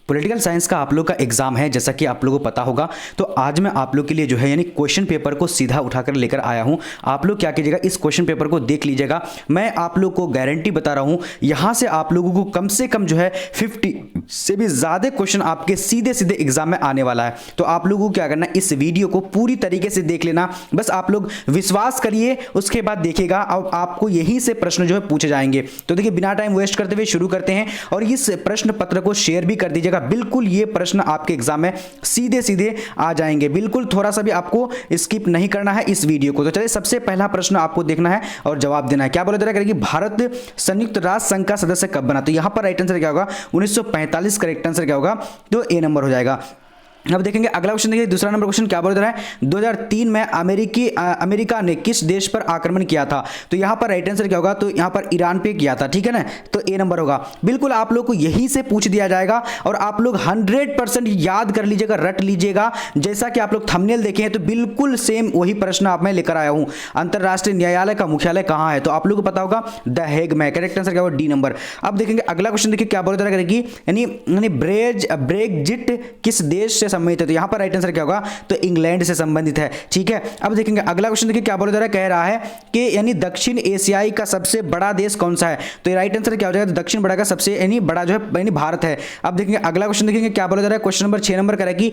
Political science का आप लोग का एग्जाम है, जैसा कि आप लोगों को पता होगा। तो आज मैं आप लोग के लिए जो है यानी क्वेश्चन पेपर को सीधा उठाकर लेकर आया हूं। आप लोग क्या कीजिएगा, इस क्वेश्चन पेपर को देख लीजिएगा। मैं आप लोग को गारंटी बता रहा हूं, यहां से आप लोगों को कम से कम जो है 50 से भी ज्यादा क्वेश्चन आपके सीधे सीधे एग्जाम में आने वाला है। तो आप लोगों को क्या करना है, इस वीडियो को पूरी तरीके से देख लेना। बस आप लोग विश्वास करिए, उसके बाद देखिएगा और आपको यहीं से प्रश्न जो है पूछे जाएंगे। तो देखिए, बिना टाइम वेस्ट करते हुए शुरू करते हैं और इस प्रश्न पत्र को शेयर भी कर दीजिएगा। बिल्कुल ये प्रश्न आपके एग्जाम में सीधे सीधे आ जाएंगे, बिल्कुल थोड़ा सा भी आपको स्किप नहीं करना है इस वीडियो को। तो चलिए, सबसे पहला प्रश्न आपको देखना है और जवाब देना है। क्या बोला जा रहा है कि भारत संयुक्त राष्ट्र संघ का सदस्य कब बना? तो यहां पर राइट आंसर क्या होगा, 1945। करेक्ट आंसर क्या होगा, तो ए नंबर हो जाएगा। अब देखेंगे अगला क्वेश्चन, देखिए दूसरा नंबर क्वेश्चन क्या बोल रहा है, 2003 में अमेरिका ने किस देश पर आक्रमण किया था? तो यहां पर राइट आंसर क्या होगा, तो यहां पर ईरान पे किया था, ठीक है ना। तो ए नंबर होगा। बिल्कुल आप लोग को यहीं से पूछ दिया जाएगा और आप लोग 100% याद कर लीजिएगा, रट लीजिएगा। जैसा कि आप लोग थंबनेल देखे हैं, तो बिल्कुल सेम वही प्रश्न आप मैं लेकर आया हूं। अंतरराष्ट्रीय न्यायालय का मुख्यालय कहां है? तो आप लोग को पता होगा, द हेग में। करेक्ट आंसर क्या होगा, डी नंबर। अब देखेंगे अगला क्वेश्चन, देखिए क्या बोल रहा है कि यानी ब्रेक्जिट किस देश से संबंधित है? तो यहां पर राइट आंसर क्या होगा, तो इंग्लैंड से संबंधित है, ठीक है। अब देखेंगे अगला क्वेश्चन, देखिए क्या बोला जा रहा है, कह रहा है कि यानी दक्षिण एशियाई का सबसे बड़ा देश कौन सा है? तो राइट आंसर क्या हो जाएगा, तो दक्षिण बड़ा का सबसे यानी बड़ा जो है यानी भारत है। अब देखेंगे अगला क्वेश्चन, देखेंगे क्या बोला जा रहा है, क्वेश्चन नंबर 6 नंबर कह रहा है कि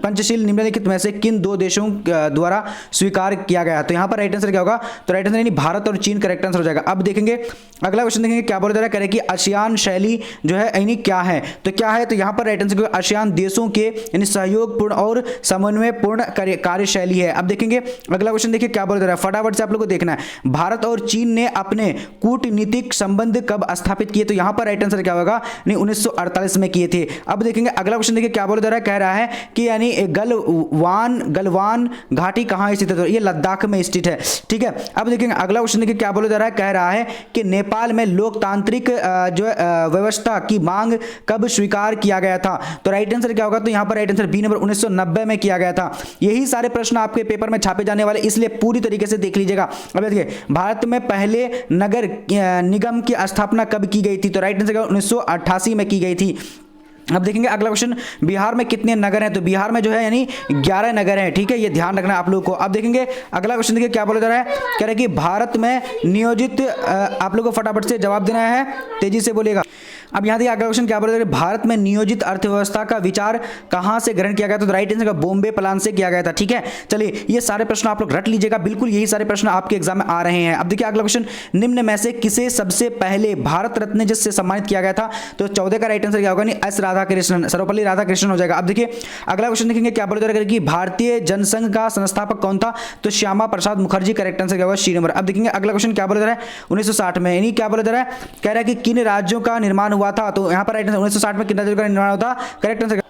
पंचशील निम्नलिखित में से किन दो देशों द्वारा स्वीकार किया गया? तो यहां पर राइट आंसर क्या होगा, तो राइट आंसर यानी भारत और चीन। करेक्ट आंसर हो जाएगा। अब देखेंगे अगला क्वेश्चन, देखेंगे क्या बोला जा रहा है, कह रहा है कि आसियान शैली जो है यानी क्या है? तो क्या है, तो यहां पर राइट आंसर आसियान देशों के यानी सहयोगपूर्ण और समन्वयपूर्ण कार्यशैली है। अब देखेंगे अगला क्वेश्चन, देखिए क्या बोल रहा है, फटाफट से आप लोग को देखना है। भारत और चीन ने अपने कूटनीतिक संबंध कब स्थापित किए? तो यहां पर राइट आंसर क्या होगा, 1948 में किए थे। अब देखेंगे अगला क्वेश्चन, देखिए क्या बोल रहा है, कह रहा है कि यानी गलवान घाटी कहां स्थित है? तो ये लद्दाख में स्थित है, ठीक है। अब देखेंगे अगला क्वेश्चन, देखिए क्या बोल रहा है, कह रहा है कि नेपाल में लोकतांत्रिक जो व्यवस्था की मांग कब स्वीकार किया गया था? तो राइट आंसर क्या होगा, तो यहां पर राइट आंसर बी नंबर, 1990 में किया गया था। यही सारे प्रश्न आपके पेपर में छापे जाने वाले, इसलिए पूरी तरीके से देख लीजिएगा। अब देखिए, भारत में पहले नगर निगम की स्थापना कब की गई थी? तो राइट आंसर 1988 में की गई थी। अब देखेंगे अगला क्वेश्चन, बिहार में कितने नगर हैं? तो बिहार में जो है यानी 11 नगर हैं, ठीक है, ये ध्यान रखना आप लोगों को। अब देखेंगे अगला क्वेश्चन, देखिए क्या बोला जा रहा है, कह रहा है कि भारत में नियोजित, आप लोगों को फटाफट से जवाब देना है, तेजी से बोलेगा। अब यहां देखिए अगला क्वेश्चन क्या बोला जा रहा है, भारत में नियोजित अर्थव्यवस्था का विचार कहां से ग्रहण किया गया था? तो राइट आंसर का बॉम्बे प्लान से किया गया था, ठीक है। चलिए, ये सारे प्रश्न आप लोग रट लीजिएगा, बिल्कुल यही सारे प्रश्न आपके एग्जाम में आ रहे हैं। अब देखिए अगला क्वेश्चन, निम्न में से किसे सबसे पहले भारत रत्न जिससे सम्मानित किया गया था? तो 14 का राइट आंसर क्या होगा, एस राधाकृष्णन, सर्वपल्ली राधाकृष्णन हो जाएगा। अब देखिए अगला क्वेश्चन, देखेंगे क्या बोला जा रहा है कि भारतीय जनसंघ का संस्थापक कौन था? तो श्यामा प्रसाद मुखर्जी। करेक्ट आंसर क्या होगा, सी नंबर। अब देखेंगे अगला क्वेश्चन, क्या बोला जा रहा है, 1960 में यानी क्या बोला जा रहा है, कह रहा है कि किन राज्यों का निर्माण हुआ था? तो यहां पर 1960 में किन राज्यों का निर्माण होता? करेक्ट आंसर,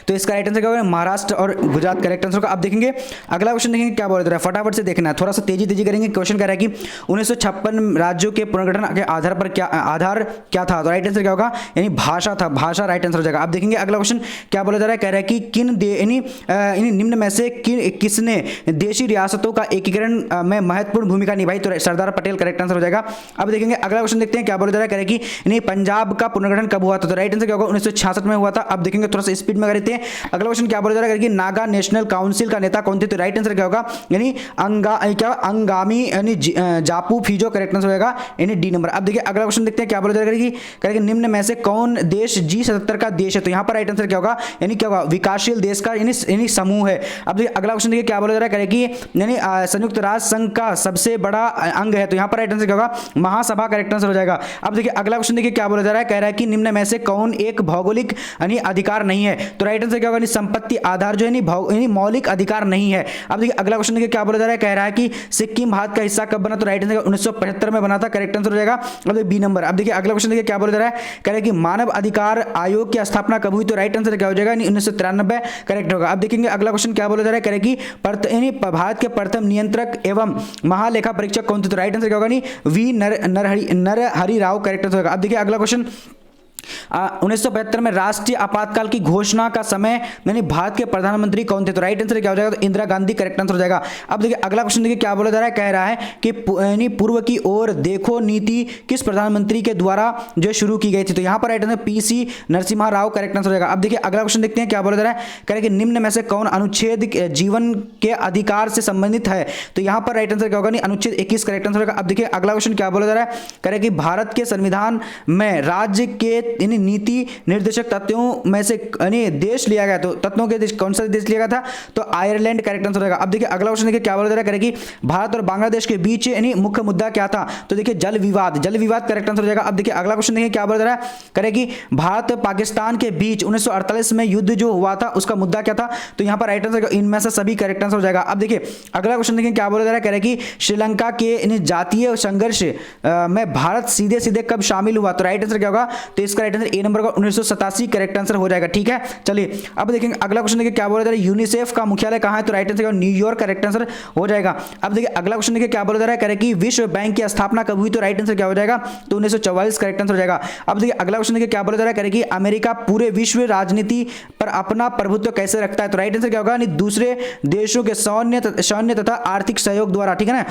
तो इसका राइट आंसर क्या होगा, महाराष्ट्र और गुजरात। करेक्ट आंसर होगा। अब देखेंगे अगला क्वेश्चन, देखेंगे क्या बोल रहा है, फटाफट से देखना है, थोड़ा सा तेजी करेंगे। क्वेश्चन कह रहा है कि 1956 राज्यों के पुनर्गठन के आधार पर क्या था? तो राइट आंसर क्या होगा, यानी भाषा था, भाषा राइट आंसर हो जाएगा। अब देखेंगे अगला क्वेश्चन क्या बोला जा रहा है, कह रहा है कि किन निम्न में से किसने देशी रियासतों का एकीकरण में महत्वपूर्ण भूमिका निभाई? तो सरदार पटेल। करेक्ट आंसर हो जाएगा। अब देखेंगे अगला क्वेश्चन, देखते हैं क्या बोला जा रहा है, कह रहा है कि पंजाब का पुनर्गठन कब हुआ था? तो राइट आंसर क्या होगा, 1966 में हुआ था। अब देखेंगे थोड़ा सा स्पीड में करते हैं। अगला क्वेश्चन क्या बोला जा रहा है कि नागा नेशनल काउंसिल का नेता कौन थे? तो राइट आंसर क्या होगा, यानी अंगामी यानी जापू फिजो। करेक्ट आंसर होगा यानी डी नंबर। अब देखिए अगला क्वेश्चन देखते हैं क्या बोला जा रहा है कि निम्न में से कौन देश G77 का देश है? तो यहां पर राइट आंसर क्या होगा, यानी क्या होगा, विकासशील देश का यानी समूह है। अब देखिए अगला क्वेश्चन, देखिए क्या बोला जा रहा है कि यानी संयुक्त राष्ट्र संघ का सबसे बड़ा अंग है? तो यहां पर राइट आंसर क्या होगा, महासभा। करेक्ट आंसर हो जाएगा। अब देखिए अगला क्वेश्चन, देखिए क्या बोला जा रहा है, कह रहा है कि निम्न में से कौन एक भौगोलिक यानी अधिकार नहीं है? तो राइट आंसर क्या होगा, संपत्ति आधार जो है यानी मौलिक अधिकार नहीं है। अब देखिए अगला क्वेश्चन, देखिए क्या बोला जा रहा है, कह रहा है कि सिक्किम भारत का हिस्सा कब बना? तो राइट आंसर 1975 में बना था। करेक्ट आंसर हो जाएगा। अब बी नंबर। अब देखिए अगला क्वेश्चन, देखिए क्या बोला जा रहा है, कह रहा है कि मानव अधिकार आयोग की स्थापना कब हुई? तो राइट आंसर क्या हो जाएगा, 1993। करेक्ट होगा। अब देखेंगे अगला क्वेश्चन क्या बोला जा रहा है, कह रहा है कि भारत के प्रथम नियंत्रक एवं महालेखा परीक्षक कौन थे? तो राइट आंसर क्या होगा, V Narahari Rao. Correct answer होगा। अब देखिए अगला क्वेश्चन, 1975 में राष्ट्रीय आपातकाल की घोषणा का समय यानी भारत के प्रधानमंत्री कौन थे? तो राइट आंसर क्या हो जाएगा? तो इंदिरा गांधी करेक्ट आंसर हो जाएगा। अब देखिए अगला क्वेश्चन देखिए क्या बोला जा रहा है, कह रहा है कि यानी पूर्व की ओर देखो नीति किस प्रधानमंत्री के द्वारा जो शुरू की गई थी? तो यहां पर right answer PC Narasimha Rao correct answer हो जाएगा। अब देखिए अगला क्वेश्चन देखते हैं क्या बोला जा रहा है, कह रहा है कि निम्न में से कौन अनुच्छेद जीवन के अधिकार से संबंधित है? तो यहां पर राइट आंसर क्या होगा? अनुच्छेद 21 करेक्ट आंसर होगा। अब देखिए अगला क्वेश्चन क्या बोला जा रहा है, कह रहा है कि भारत के संविधान में राज्य के नीति निर्देशक तत्वों में से देश लिया गया, तो तत्वों के देश कौन सा देश लिया गया था? तो आयरलैंड करेक्ट आंसर होगा। अब देखिए अगला क्वेश्चन देखिए क्या बोला जा रहा है, कि भारत और बांग्लादेश के बीच मुख्य मुद्दा क्या था? तो देखिए जल विवाद करेक्ट आंसर हो जाएगा। अब देखिए अगला क्वेश्चन देखिए क्या बोला जा रहा है, करेगी भारत पाकिस्तान के बीच 1948 में युद्ध जो हुआ था उसका मुद्दा क्या था? तो यहां पर राइट आंसर इनमें से सभी करेक्ट आंसर हो जाएगा। अब देखिए अगला क्वेश्चन देखिए क्या बोला जा रहा है, करेगी श्रीलंका के जातीय संघर्ष में भारत सीधे सीधे कब शामिल हुआ? तो राइट आंसर क्या होगा? तो इसका राइट आंसर ए नंबर का 1987 करेक्ट आंसर हो जाएगा। ठीक है, चलिए अब देखेंगे अगला क्वेश्चन देखिए क्या बोला जा रहा है, यूनिसेफ का मुख्यालय कहां है? तो right answer New York correct answer हो जाएगा। अब देखिए अगला क्वेश्चन देखिए क्या बोला जा रहा है, कह रहे कि विश्व बैंक की स्थापना कब हुई? तो राइट आंसर क्या हो जाएगा? तो 1944 करेक्ट आंसर हो जाएगा। अब देखिए अगला क्वेश्चन देखिए क्या बोला जा रहा है, कह रहे कि अमेरिका पूरे विश्व राजनीति पर अपना प्रभुत्व कैसे रखता है? तो राइट आंसर क्या होगा? दूसरे देशों के सैन्य तथा आर्थिक सहयोग द्वारा। ठीक है ना,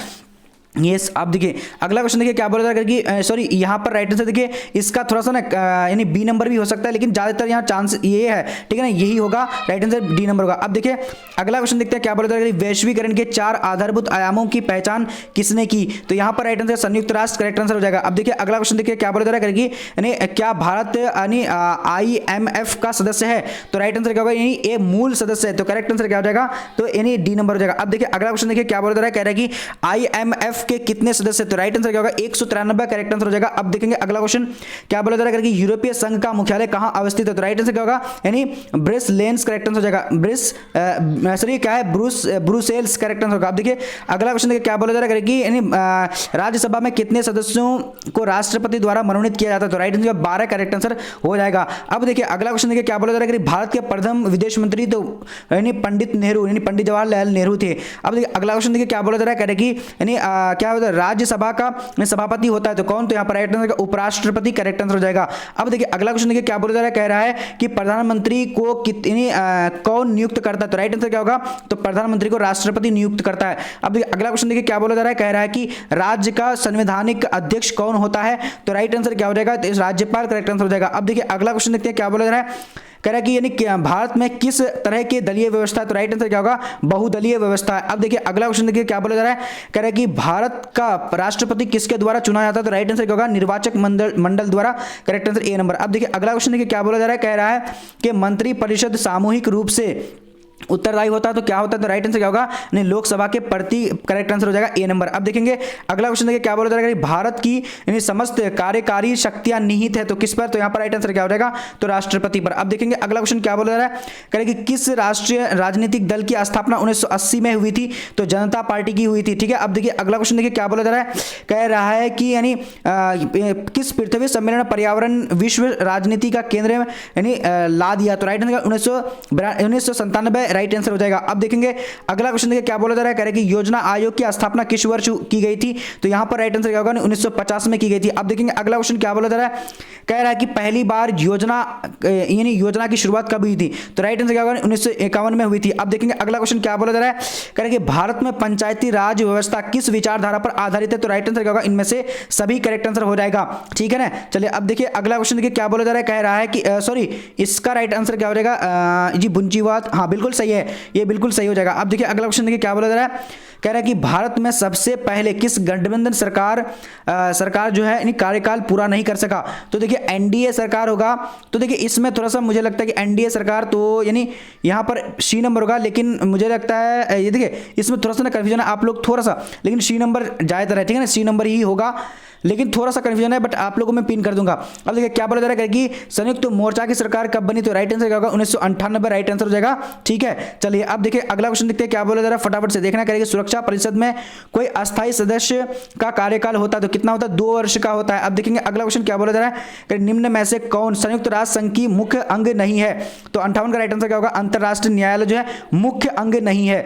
यस। आप देखिए अगला क्वेश्चन देखिए क्या बोला जा रहा है कि सॉरी यहाँ पर राइट आंसर देखिए इसका थोड़ा सा ना यानी बी नंबर भी हो सकता है, लेकिन ज्यादातर यहाँ चांस ये है, ठीक है ना, यही होगा राइट आंसर डी नंबर होगा। अब देखिए अगला क्वेश्चन देखते हैं क्या बोला जा रहा है, वैश्वीकरण के 4 आधारभूत आयामों की पहचान किसने की? तो यहाँ पर राइट आंसर संयुक्त राष्ट्र करेक्ट आंसर हो जाएगा। अब देखिए अगला क्वेश्चन देखिए क्या बोला जा रहा है कि क्या भारत यानी IMF का सदस्य है? तो राइट आंसर क्या होगा? यानी ए मूल सदस्य है, तो करेक्ट आंसर क्या हो जाएगा? तो यानी डी नंबर हो जाएगा। अब देखिए अगला क्वेश्चन देखिए क्या बोला जा रहा है, कह रहा है कि IMF के कितने सदस्य? तो राइट आंसर क्या होगा? 193 करेक्ट आंसर हो जाएगा। अब देखेंगे अगला क्वेश्चन क्या बोला जा रहा है कि यूरोपीय संघ का मुख्यालय कहां अवस्थित है? तो राइट आंसर क्या होगा? यानी ब्रिसेल्स करेक्ट आंसर हो जाएगा। सॉरी क्या है? ब्रुसेल्स करेक्ट आंसर होगा। अब देखिए अगला क्वेश्चन देखिए क्या बोला जा रहा है कि यानी राज्यसभा में कितने सदस्यों को राष्ट्रपति द्वारा मनोनीत किया जाता है? तो राइट आंसर 12 करेक्ट आंसर हो जाएगा। अब देखिए अगला क्वेश्चन देखिए क्या बोला जा रहा है कि भारत के प्रथम विदेश मंत्री तो यानी पंडित नेहरू यानी पंडित जवाहरलाल नेहरू थे। अब देखिए अगला क्वेश्चन देखिए क्या बोला जा रहा है, कह रहे कि यानी क्या होता है राज्यसभा का सभापति होता है, तो कौन? तो यहां पर राइट आंसर का उपराष्ट्रपति करेक्ट आंसर हो जाएगा। अब देखिए अगला क्वेश्चन देखिए क्या बोला जा रहा है, कह रहा है कि प्रधानमंत्री को कितनी कौन नियुक्त करता है? तो राइट आंसर क्या होगा? तो प्रधानमंत्री को राष्ट्रपति नियुक्त करता है। अब देखिए अगला क्वेश्चन देखिए क्या बोला जा रहा है, कह रहा है कि राज्य का संवैधानिक अध्यक्ष कौन होता है? तो राइट आंसर क्या हो जाएगा? तो राज्यपाल करेक्ट आंसर हो जाएगा। अब देखिए अगला क्वेश्चन देखते हैं क्या बोला जा रहा है, कह रहा है कि यानी भारत में किस तरह की दलीय व्यवस्था है? तो राइट आंसर क्या होगा? बहुदलीय व्यवस्था है। अब देखिए अगला क्वेश्चन देखिए क्या बोला जा रहा है, कह रहा है कि भारत का राष्ट्रपति किसके द्वारा चुना जाता है? तो राइट आंसर क्या होगा? निर्वाचक मंडल द्वारा करेक्ट आंसर ए नंबर। अब देखिए अगला क्वेश्चन देखिए क्या बोला जा रहा है, कह रहा है कि मंत्री परिषद सामूहिक रूप से उत्तरदायी होता है, तो क्या होता है? तो राइट आंसर क्या होगा? नहीं, लोकसभा के प्रति करेक्ट आंसर हो जाएगा ए नंबर। अब देखेंगे अगला क्वेश्चन देखिए क्या बोला जा रहा है, भारत की यानी समस्त कार्यकारी शक्तियां निहित है, तो किस पर? तो यहां पर राइट आंसर क्या हो जाएगा? तो राष्ट्रपति पर। अब देखेंगे अगला क्वेश्चन क्या बोला जा रहा है, करें कि किस राष्ट्रीय राजनीतिक दल की स्थापना 1980 में हुई थी? तो जनता पार्टी की हुई थी। ठीक है, अब देखिए अगला क्वेश्चन देखिए क्या बोला जा रहा है, कह रहा है कि यानी किस पृथ्वी सम्मेलन पर्यावरण विश्व राजनीति का केंद्र यानी ला दिया? तो राइट आंसर 1997 राइट आंसर हो जाएगा। अब देखेंगे अगला क्वेश्चन देखिए क्या बोला जा रहा है, कह रहे कि योजना आयोग की स्थापना किस वर्ष की गई थी? तो यहां पर राइट आंसर क्या होगा? 1950 में की गई थी। अब देखेंगे अगला क्वेश्चन क्या बोला जा रहा है, कह रहा है कि पहली बार योजना की शुरुआत कब हुई थी? तो राइट आंसर क्या होगा? 1951 में हुई थी। अब देखेंगे अगला क्वेश्चन क्या बोला जा रहा है, कह रहे कि भारत में पंचायती राज व्यवस्था किस विचारधारा पर आधारित है? तो राइट आंसर क्या होगा? इनमें से सभी करेक्ट आंसर हो जाएगा। ठीक है ना, चलिए अब देखिए अगला क्वेश्चन देखिए क्या बोला जा रहा है, कह रहा है कि सॉरी इसका राइट आंसर क्या हो जाएगा जी? बुंचीवाद, हाँ बिल्कुल सही है, ये बिल्कुल सही हो जाएगा। अब देखिए अगला क्वेश्चन देखिए क्या बोला जा रहा है, कह रहा है कि भारत में सबसे पहले किस गठबंधन सरकार जो है कार्यकाल पूरा नहीं कर सका? तो देखिए एनडीए सरकार होगा। तो देखिए इसमें थोड़ा सा मुझे लगता है कि एनडीए सरकार तो यानी यहाँ पर सी नंबर होगा, लेकिन मुझे लगता है ये देखिए इसमें थोड़ा सा ना कन्फ्यूजन है आप लोग थोड़ा सा, लेकिन सी नंबर ज्यादातर है, ठीक है ना, सी नंबर ही होगा, लेकिन थोड़ा सा कंफ्यूजन है, बट आप लोगों में पिन कर दूंगा। अब देखिए क्या बोला जा रहा है कि संयुक्त मोर्चा की सरकार कब बनी? तो राइट आंसर क्या होगा? 1998 राइट आंसर हो जाएगा। ठीक है, चलिए अब देखिए अगला क्वेश्चन देखते हैं क्या बोला जा रहा है, फटाफट से देखना करेगी। सुरक्षा परिषद में कोई अस्थायी सदस्य का कार्यकाल होता है तो कितना होता है? 2 वर्ष का होता है। अब देखेंगे अगला क्वेश्चन क्या बोला जा रहा है कि निम्न में से कौन संयुक्त राष्ट्र संघ की मुख्य अंग नहीं है? तो 58 का राइट आंसर क्या होगा? अंतरराष्ट्रीय न्यायालय जो है मुख्य अंग नहीं है।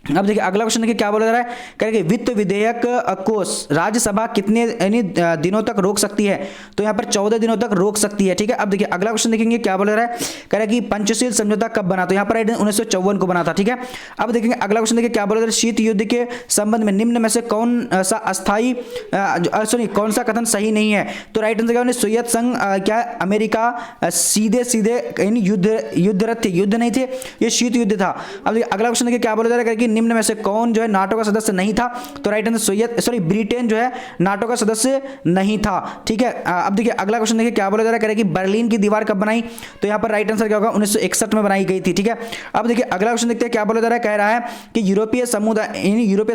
अब देखिए अगला क्वेश्चन देखिए क्या बोला जा रहा है, करेंगे वित्त विधेयक कोष राज्यसभा कितने यानी दिनों तक रोक सकती है, तो यहाँ पर 14 दिनों तक रोक सकती है। ठीक है, अब देखिए अगला क्वेश्चन देखेंगे क्या बोला जा रहा है, करेंगे कि पंचशील समझौता कब बना, तो यहाँ पर 1954 को बना था। ठीक है, अब देखेंगे अगला क्वेश्चन देखिए क्या बोला जा रहा है, शीत युद्ध के संबंध में निम्न में से कौन सा अस्थायी कौन सा कथन सही नहीं है, तो राइट आंसर क्या है, सोवियत संघ क्या है, अमेरिका सीधे सीधे युद्धरत थे, युद्ध नहीं थे, ये शीत युद्ध था। अब देखिए अगला क्वेश्चन देखिए क्या बोला जा रहा है कि निम्न में से कौन जो है नाटो का सदस्य नहीं था, तो राइट आंसर ब्रिटेन जो है नाटो का सदस्य नहीं था। ठीक है, अब देखिए अगला क्वेश्चन देखिए क्या बोला जा रहा है कि बर्लिन की दीवार कब बनाई, तो यहां पर राइट आंसर क्या होगा, 1961 में बनाई गई थी। ठीक है, अब देखिए अगला क्वेश्चन देखते हैं क्या बोला जा रहा है, कह रहा है कि यूरोपीय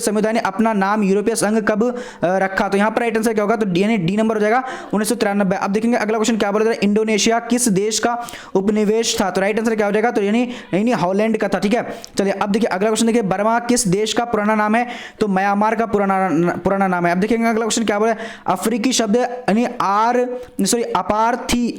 समुदाय ने अपना नाम यूरोपीय संघ कब रखा, तो यहां पर राइट आंसर क्या होगा, तो डी नंबर हो जाएगा 1993। अब देखेंगे अगला क्वेश्चन क्या बोला जा रहा है, इंडोनेशिया किस देश का उपनिवेश था, तो राइट आंसर क्या हो जाएगा, तो यानी हॉलैंड का था। ठीक है, चलिए अब देखिए अगला क्वेश्चन देखिए बर्मा किस देश का पुराना नाम है, तो म्यांमार का पुराना नाम है। अब देखेंगे अगला क्वेश्चन क्या बोला है, अफ्रीकी शब्द यानी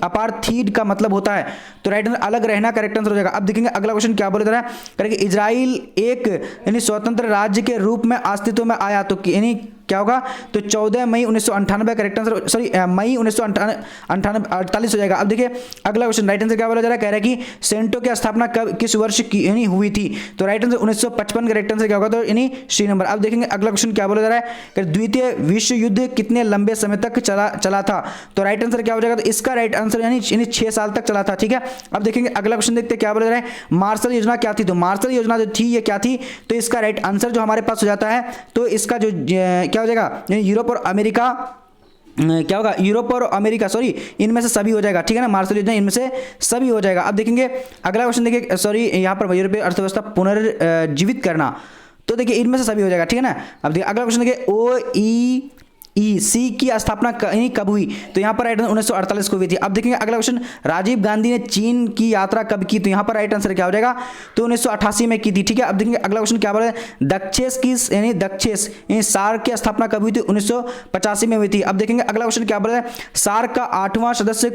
अपार्थीड का मतलब होता है, तो राइट आंसर अलग रहना करेक्ट आंसर हो जाएगा। अब देखेंगे अगला क्वेश्चन क्या बोला जा रहा है, करेंगे इजराइल एक यानी स्वतंत्र राज्य के रूप में अस्तित्व में आया, तो यानी क्या होगा, तो 14 मई 1998 करेक्ट आंसर मई 1948 हो जाएगा। अब देखिए अगला क्वेश्चन राइट आंसर क्या बोला जा रहा है, कह रहा है कि सेंटो की स्थापना कब किस वर्ष की यानी हुई थी, तो राइट आंसर 1955 करेक्ट आंसर क्या होगा, तो यानी सी नंबर। अब देखेंगे अगला क्वेश्चन क्या बोला जा रहा है कि द्वितीय विश्व युद्ध कितने लंबे समय तक चला था, तो राइट आंसर क्या हो जाएगा, तो इसका राइट आंसर यानी 6 साल तक चला था। ठीक है, अब देखेंगे अगला क्वेश्चन देखते हैं क्या बोला जा रहा है, मार्शल योजना क्या थी, तो मार्शल योजना जो थी ये क्या थी, तो इसका राइट आंसर जो हमारे पास हो जाता है, तो इसका जो क्या हो जाएगा, यूरोप और अमेरिका क्या होगा, यूरोप और अमेरिका इनमें से सभी हो जाएगा। ठीक है ना, मार्शल योजना इनमें से सभी हो जाएगा। अब देखेंगे अगला क्वेश्चन देखिए यहाँ पर यूरोपीय अर्थव्यवस्था पुनर्जीवित करना, तो देखिए इनमें से सभी हो जाएगा। ठीक है ना, अब देखिए अगला क्वेश्चन देखिए OEC की स्थापना कब हुई, तो यहाँ पर राइट आंसर 1948 को हुई थी। अब देखेंगे अगला क्वेश्चन, राजीव गांधी ने चीन की यात्रा कब की, तो यहाँ पर राइट आंसर क्या हो जाएगा, तो 1988 में की थी। ठीक है, अब देखेंगे अगला क्वेश्चन क्या बोला है, दक्षेस यानी सार्क की स्थापना कब हुई थी, 1985 में हुई थी। अब देखेंगे अगला क्वेश्चन क्या बोला है, सार्क का 8वां सदस्य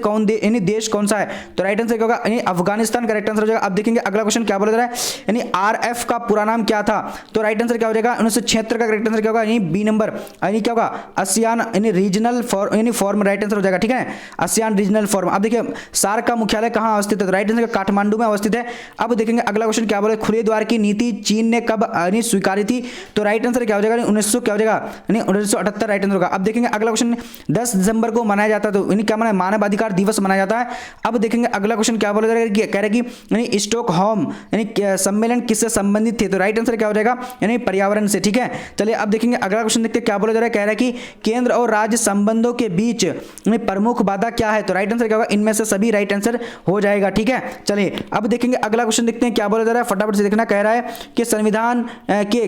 देश कौन सा है, तो राइट आंसर क्या होगा, यानी अफगानिस्तान करेक्ट आंसर हो जाएगा। अब देखेंगे अगला क्वेश्चन क्या बोला जा रहा है, यानी RF का पूरा नाम क्या था, तो राइट आंसर क्या हो जाएगा, 1976 का करेक्ट आंसर क्या होगा, यानी बी नंबर, यानी क्या होगा, आसियान यानी रीजनल फॉर्म राइट आंसर हो जाएगा। ठीक है, आसियान रीजनल फॉर्म। अब देखिए सार्क का मुख्यालय कहां अवस्थित है, तो राइट आंसर काठमांडू में अवस्थित है। अब देखेंगे अगला क्वेश्चन क्या बोले, खुले द्वार की नीति चीन ने कब स्वीकारी थी, तो राइट आंसर क्या हो जाएगा, 1900 क्या हो जाएगा, 1978 राइट आंसर होगा। अब देखेंगे अगला क्वेश्चन 10 दिसंबर को मनाया जाता है, तो क्या मनाया, मानवाधिकार दिवस मनाया जाता है। अब देखेंगे अगला क्वेश्चन क्या बोला जाएगा, कह रहे कि स्टॉकहोम यानी सम्मेलन किससे संबंधित थे, तो राइट आंसर क्या हो जाएगा, यानी पर्यावरण से। ठीक है, चलिए अब देखेंगे अगला क्वेश्चन देखते हैं क्या बोला जा रहा है, कह रहा है कि केंद्र और राज्य संबंधों के बीच प्रमुख बाधा क्या है, तो राइट आंसर क्या होगा, इनमें से सभी राइट आंसर हो जाएगा। ठीक है, चलिए अब देखेंगे अगला क्वेश्चन देखते हैं क्या बोला जा रहा है, फटाफट से देखना। कह रहा है कि संविधान के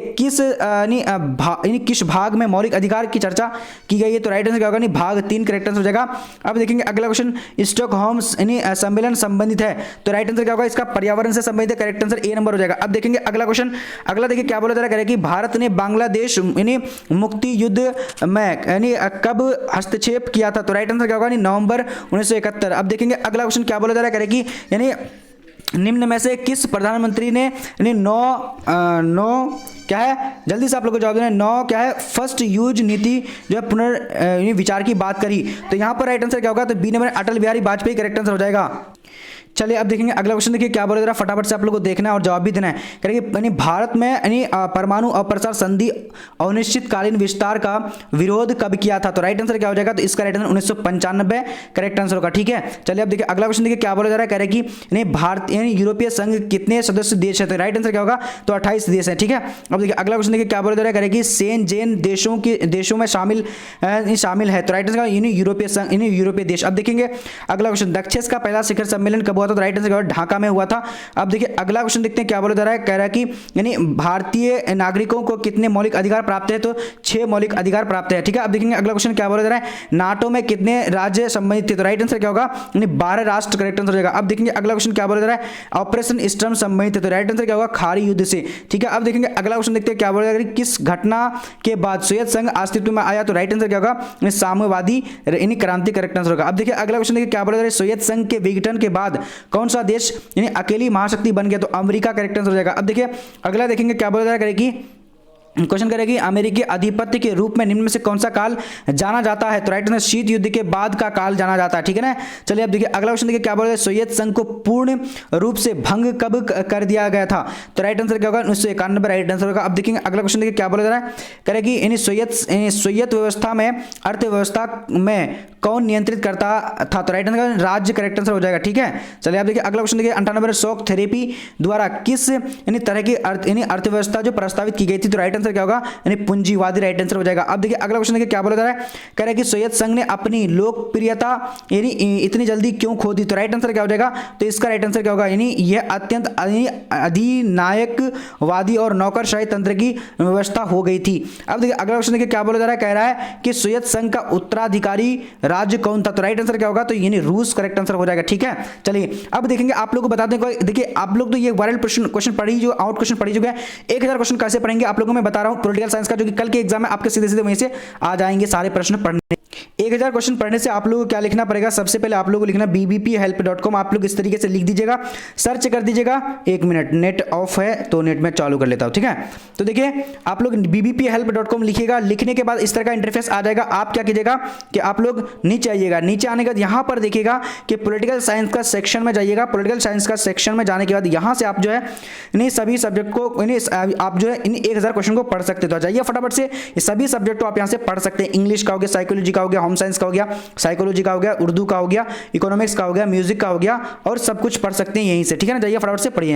किस भाग में मौलिक अधिकार की चर्चा की गई है, तो राइट आंसर क्या होगा, भाग 3 करेक्ट आंसर हो जाएगा। अब देखेंगे अगला क्वेश्चन, स्टॉकहोम सम्मेलन संबंधित है, तो राइट आंसर क्या होगा, इसका पर्यावरण से संबंधित है, करेक्ट आंसर ए नंबर हो जाएगा। अब देखेंगे अगला क्वेश्चन, अगला देखिए क्या बोला जा रहा है, कि भारत ने बांग्लादेश मुक्ति युद्ध में कब हस्तक्षेप किया था, तो राइट आंसर क्या होगा, नवंबर 1971। अब देखेंगे अगला क्वेश्चन क्या बोला जा रहा है, कि यानी निम्न में से किस प्रधानमंत्री ने नौ क्या है, जल्दी से आप लोग को जवाब देना है, 9 क्या है, फर्स्ट यूज नीति जो है विचार की बात करी, तो यहां पर राइट आंसर क्या होगा, तो B number Atal Bihari Vajpayee correct answer हो जाएगा। चलिए अब देखेंगे अगला क्वेश्चन, देखिए क्या बोला जा रहा है, फटाफट से आप लोग को देखना है और जवाब भी देना है। करेंगे भारत में परमाणु अप्रसार संधि अनिश्चितकालीन विस्तार का विरोध कब किया था, तो राइट आंसर क्या हो जाएगा, तो इसका राइट आंसर 1995 करेक्ट आंसर होगा। ठीक है, चलिए अब देखिए अगला क्वेश्चन, देखिए क्या बोला जा रहा है, कह रहे कि भारत यानी यूरोपीय संघ कितने सदस्य देश है, तो राइट आंसर क्या होगा, तो 28 देश है। ठीक है, अब देखिए अगला क्वेश्चन, देखिए क्या बोला जा रहा है, कह रहे कि सेन देशों में शामिल है, तो राइट आंसर यूरोपीय संघ यूरोपीय देश। अब देखेंगे अगला क्वेश्चन, दक्षेस का पहला शिखर सम्मेलन कब हुआ था, तो राइट आंसर ढाका में हुआ था। अब देखिए अगला क्वेश्चन देखते हैं क्या बोला जा रहा है, कह रहा है कि यानी भारतीय नागरिकों को कितने मौलिक अधिकार प्राप्त है, तो 6 मौलिक अधिकार प्राप्त है। ठीक है, अब देखेंगे अगला क्वेश्चन क्या बोला जा रहा है, नाटो में कितने राज्य संबंधित थे, तो राइट आंसर क्या होगा, 12 राष्ट्र करेक्ट आंसर हो जाएगा। अब देखेंगे अगला क्वेश्चन क्या बोला जा रहा है, ऑपरेशन स्टर्म संबंधित है, तो राइट आंसर क्या होगा, खाड़ी युद्ध से। ठीक है, अब देखेंगे अगला क्वेश्चन देखते हैं क्या बोला जा रहा है, किस घटना के बाद सोवियत संघ अस्तित्व में आया, तो राइट आंसर क्या होगा, साम्यवादी क्रांति करेक्ट आंसर होगा। अब देखिए अगला क्वेश्चन देखिए क्या बोला जा रहा है, सोवियत संघ के विघटन के बाद कौन सा देश यानी अकेली महाशक्ति बन गया, तो अमेरिका करेक्ट आंसर हो जाएगा। अब देखिए अगला देखेंगे क्या बोला जा रहा है करेगी, क्वेश्चन करेगी अमेरिकी आधिपत्य के रूप में निम्न में से कौन सा काल जाना जाता है, तो राइट आंसर शीत युद्ध के बाद का काल जाना जाता है, ठीक है ना। चलिए अब देखिए अगला क्वेश्चन देखिए क्या बोल रहे हैं, सोवियत संघ को पूर्ण रूप से भंग कब कर दिया गया था, तो राइट आंसर क्या होगा 1991, राइट आंसर होगा। अब देखेंगे अगला क्वेश्चन देखिए क्या बोला जा रहा है, करेगी इन सोवियत व्यवस्था में अर्थव्यवस्था में कौन नियंत्रित करता था, तो राइट आंसर राज्य करेक्ट आंसर हो जाएगा, ठीक है। चलिए आप देखिए अगला क्वेश्चन देखिए 98 शॉक थेरेपी द्वारा किस यानी तरह की अर्थव्यवस्था जो प्रस्तावित की गई थी, तो राइट आंसर क्या होगा यानी पूंजीवादी, राइट आंसर हो जाएगा। अब देखिए अगला क्वेश्चन देखिए क्या बोला जा रहा है, कह रहा है कि सोवियत संघ ने अपनी लोकप्रियता यानी इतनी जल्दी क्यों खो दी, तो राइट आंसर क्या हो जाएगा, तो इसका राइट आंसर क्या होगा यानी यह अत्यंत अधिनायकवादी और नौकरशाही तंत्र की व्यवस्था हो गई थी। अब देखिए अगला क्वेश्चन देखिए क्या बोला जा रहा है, कह रहा है कि सोवियत संघ का उत्तराधिकारी राज्य कौन था, तो राइट आंसर क्या होगा, तो यानी रूस करेक्ट आंसर हो जाएगा, ठीक है। चलिए अब देखेंगे आप लोगों को बता दें, देखिए आप लोग तो ये वायरल क्वेश्चन पढ़ी जो आउट क्वेश्चन पढ़ी चुके हैं, 1000 क्वेश्चन कैसे पढ़ेंगे आप लोगों को मैं बता रहा हूं पॉलिटिकल साइंस का, जो कि कल के एग्जाम में आपके सीधे सीधे वहीं से आ जाएंगे सारे प्रश्न पढ़ने। 1000 क्वेश्चन पढ़ने से आप लोगों को क्या लिखना पड़ेगा, सबसे पहले आप लोगों को लिखना bbphelp.com, आप लोग इस तरीके से लिख दीजिएगा, सर्च कर दीजिएगा। 1 मिनट नेट ऑफ है तो नेट में चालू कर लेता हूं, ठीक है। तो देखिए आप लोग bbphelp.com लिखिएगा, लिखने के बाद इस तरह का इंटरफेस आ जाएगा। आप क्या कीजिएगा कि आप लोग नीचे आइएगा, नीचे आने के बाद यहां पर देखिएगा कि पॉलिटिकल साइंस का सेक्शन में जाइएगा। पॉलिटिकल साइंस का सेक्शन में जाने के बाद यहां से आप जो है इन सभी सब्जेक्ट को आप जो है इन 1000 क्वेश्चन को पढ़ सकते हो। तो जाइए फटाफट से ये सभी सब्जेक्ट को आप यहां से पढ़ सकते हैं। इंग्लिश का हो गया, साइकोलॉजी का हो गया, होम साइंस का हो गया, साइकोलॉजी का हो गया, उर्दू का हो गया, इकोनॉमिक्स का हो गया, म्यूजिक का हो गया, और सब कुछ पढ़ सकते हैं यहीं से, ठीक है ना। जाइए फटाफट से पढ़िए।